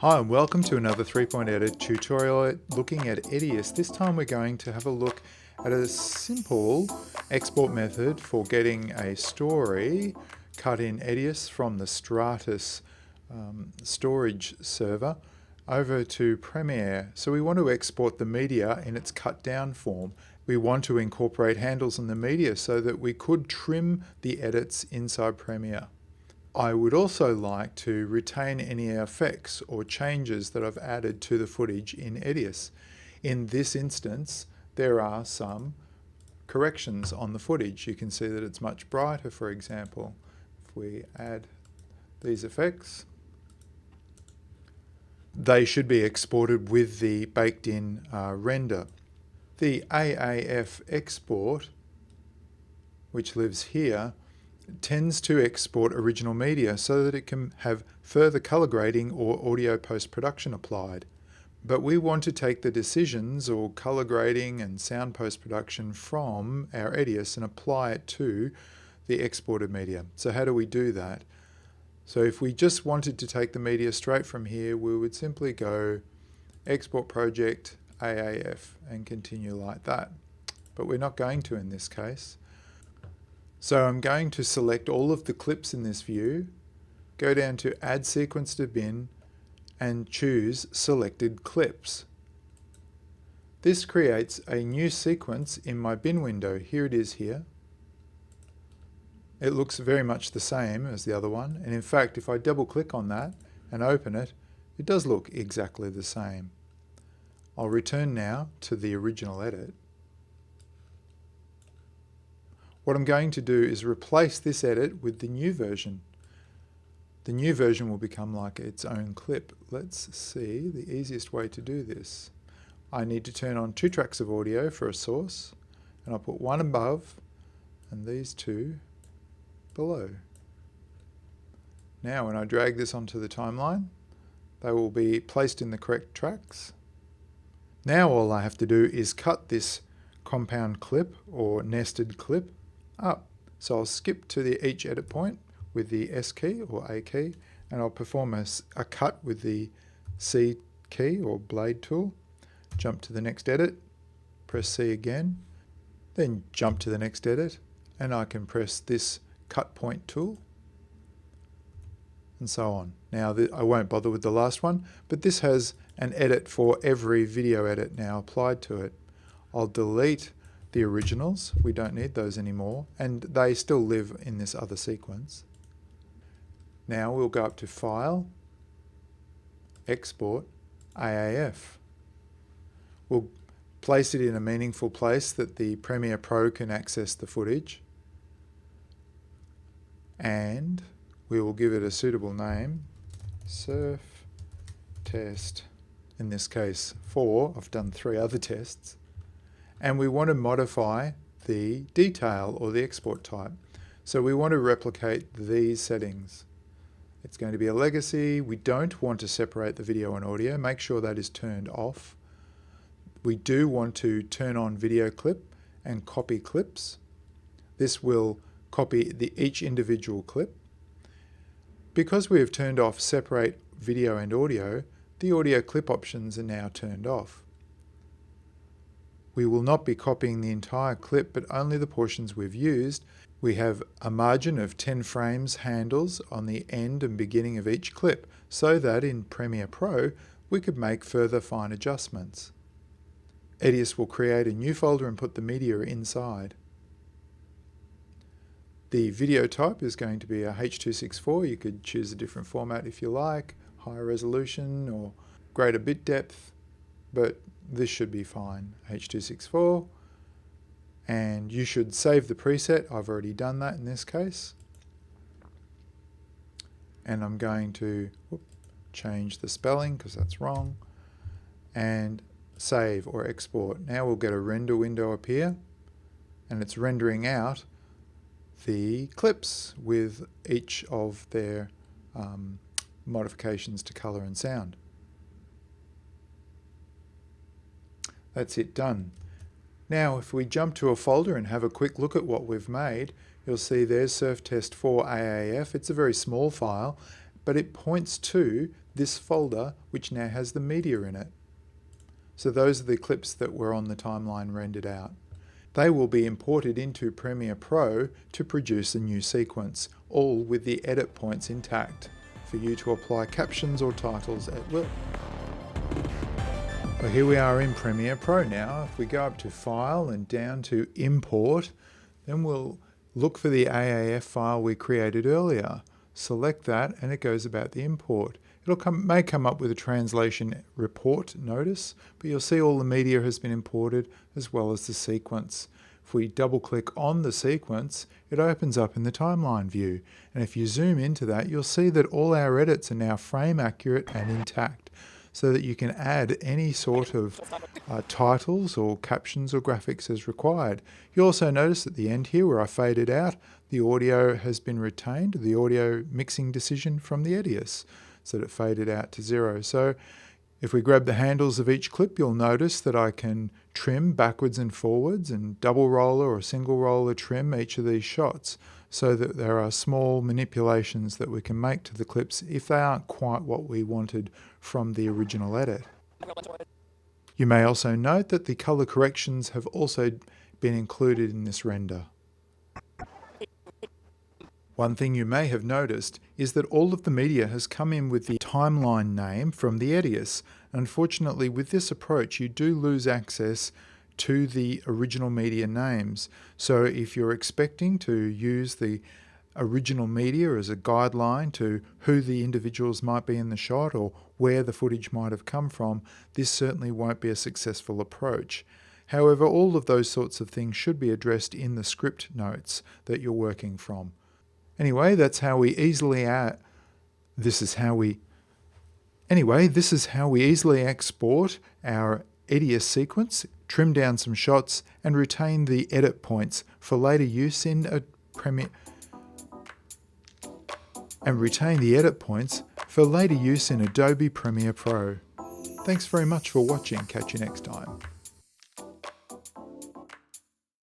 Hi and welcome to another 3-point edit tutorial looking at Edius. This time we're going to have a look at a simple export method for getting a story cut in Edius from the Stratus storage server over to Premiere. So we want to export the media in its cut down form. We want to incorporate handles in the media so that we could trim the edits inside Premiere. I would also like to retain any effects or changes that I've added to the footage in Edius. In this instance, there are some corrections on the footage. You can see that it's much brighter, for example. If we add these effects, they should be exported with the baked-in render. The AAF export, which lives here, tends to export original media so that it can have further color grading or audio post-production applied. But we want to take the decisions or color grading and sound post-production from our Edius and apply it to the exported media. So how do we do that? So if we just wanted to take the media straight from here, we would simply go Export Project AAF and continue like that. But we're not going to in this case. So I'm going to select all of the clips in this view, go down to Add Sequence to Bin and choose Selected Clips. This creates a new sequence in my bin window. Here it is here. It looks very much the same as the other one, and in fact if I double click on that and open it, it does look exactly the same. I'll return now to the original edit. What I'm going to do is replace this edit with the new version. The new version will become like its own clip. Let's see the easiest way to do this. I need to turn on 2 tracks of audio for a source, and I'll put one above and these 2 below. Now when I drag this onto the timeline, they will be placed in the correct tracks. Now all I have to do is cut this compound clip or nested clip up. So I'll skip to each edit point with the S key or A key, and I'll perform a cut with the C key or blade tool, jump to the next edit, press C again, then jump to the next edit, and I can press this cut point tool, and so on. Now I won't bother with the last one, but this has an edit for every video edit now applied to it. I'll delete the originals, we don't need those anymore, and they still live in this other sequence. Now we'll go up to File, Export, AAF. We'll place it in a meaningful place that the Premiere Pro can access the footage, and we will give it a suitable name, Surf Test, in this case 4, I've done 3 other tests. And we want to modify the detail or the export type. So we want to replicate these settings. It's going to be a legacy. We don't want to separate the video and audio. Make sure that is turned off. We do want to turn on video clip and copy clips. This will copy each individual clip. Because we have turned off separate video and audio, the audio clip options are now turned off. We will not be copying the entire clip, but only the portions we've used. We have a margin of 10 frames handles on the end and beginning of each clip, so that in Premiere Pro we could make further fine adjustments. Edius will create a new folder and put the media inside. The video type is going to be a H.264. You could choose a different format if you like, higher resolution or greater bit depth, but this should be fine, H.264, and you should save the preset. I've already done that in this case, and I'm going to change the spelling because that's wrong, and save or export. Now we'll get a render window appear, and it's rendering out the clips with each of their modifications to color and sound. That's it done. Now if we jump to a folder and have a quick look at what we've made, you'll see there's Surf Test 4 AAF. It's a very small file, but it points to this folder which now has the media in it. So those are the clips that were on the timeline rendered out. They will be imported into Premiere Pro to produce a new sequence, all with the edit points intact, for you to apply captions or titles at will. Well, here we are in Premiere Pro now. If we go up to File and down to Import, then we'll look for the AAF file we created earlier. Select that and it goes about the import. May come up with a translation report notice, but you'll see all the media has been imported as well as the sequence. If we double click on the sequence, it opens up in the timeline view. And if you zoom into that, you'll see that all our edits are now frame accurate and intact, so that you can add any sort of titles or captions or graphics as required. You also notice at the end here where I faded out, the audio has been retained, the audio mixing decision from the Edius, so that it faded out to 0. So if we grab the handles of each clip, you'll notice that I can trim backwards and forwards and double roller or single roller trim each of these shots, so that there are small manipulations that we can make to the clips if they aren't quite what we wanted from the original edit. You may also note that the color corrections have also been included in this render. One thing you may have noticed is that all of the media has come in with the timeline name from the Edius. Unfortunately, with this approach, you do lose access to the original media names. So if you're expecting to use the original media as a guideline to who the individuals might be in the shot or where the footage might have come from, this certainly won't be a successful approach. However, all of those sorts of things should be addressed in the script notes that you're working from. Anyway, this is how we easily export our Edius sequence, trim down some shots, and retain the edit points for later use in Adobe Premiere Pro. Thanks very much for watching. Catch you next time.